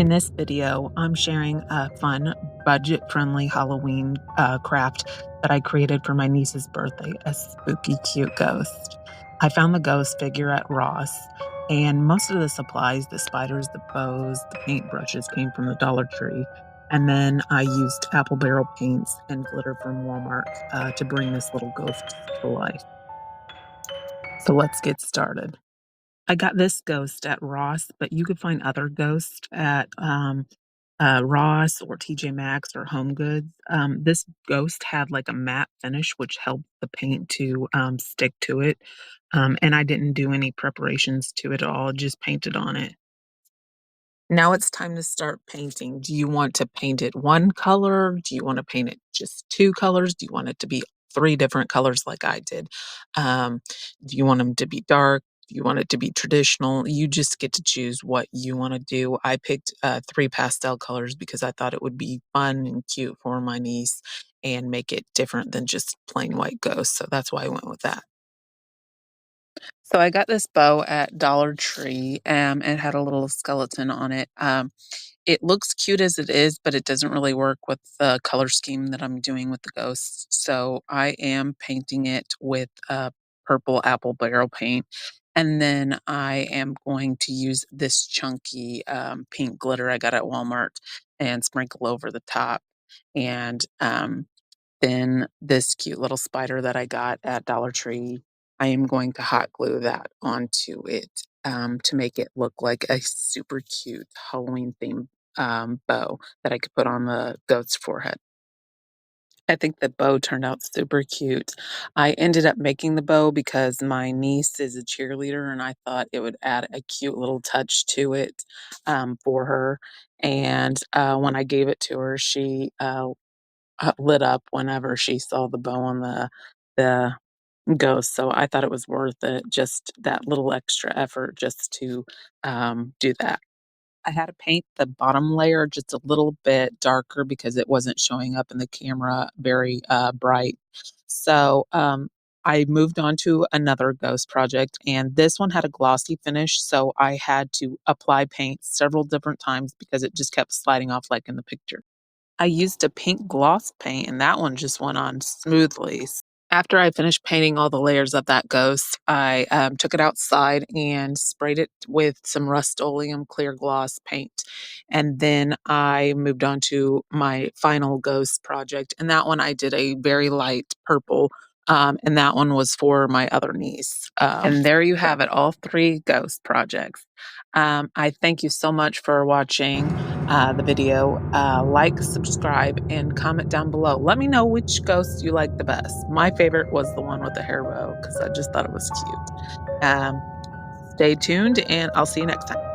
In this video, I'm sharing a fun, budget-friendly Halloween craft that I created for my niece's birthday, a spooky cute ghost. I found the ghost figure at Ross, and most of the supplies, the spiders, the bows, the paintbrushes came from the Dollar Tree. And then I used apple barrel paints and glitter from Walmart to bring this little ghost to life. So let's get started. I got this ghost at Ross, but you could find other ghosts at Ross or TJ Maxx or Home Goods. This ghost had like a matte finish, which helped the paint to stick to it. And I didn't do any preparations to it at all, just painted on it. Now it's time to start painting. Do you want to paint it one color? Do you want to paint it just two colors? Do you want it to be three different colors like I did? Um, do you want them to be dark? Do you want it to be traditional? You just get to choose what you want to do. I picked three pastel colors because I thought it would be fun and cute for my niece and make it different than just plain white ghosts. So that's why I went with that. So I got this bow at Dollar Tree. It had a little skeleton on it. It looks cute as it is, but it doesn't really work with the color scheme that I'm doing with the ghosts. So I am painting it with purple apple barrel paint. And then I am going to use this chunky pink glitter I got at Walmart and sprinkle over the top. And then this cute little spider that I got at Dollar Tree, I am going to hot glue that onto it to make it look like a super cute Halloween themed bow that I could put on the goat's forehead. I think the bow turned out super cute. I ended up making the bow because my niece is a cheerleader and I thought it would add a cute little touch to it for her. And when I gave it to her, she lit up whenever she saw the bow on the ghost. So I thought it was worth it, just that little extra effort just to do that. I had to paint the bottom layer just a little bit darker because it wasn't showing up in the camera very bright. So I moved on to another ghost project, and this one had a glossy finish. So I had to apply paint several different times because it just kept sliding off like in the picture. I used a pink gloss paint, and that one just went on smoothly. After I finished painting all the layers of that ghost, I took it outside and sprayed it with some Rust-Oleum clear gloss paint. And then I moved on to my final ghost project. And that one I did a very light purple. And that one was for my other niece. And there you have it, all three ghost projects. I thank you so much for watching the video. Like, subscribe, and comment down below. Let me know which ghost you like the best. My favorite was the one with the hair bow because I just thought it was cute. Stay tuned, and I'll see you next time.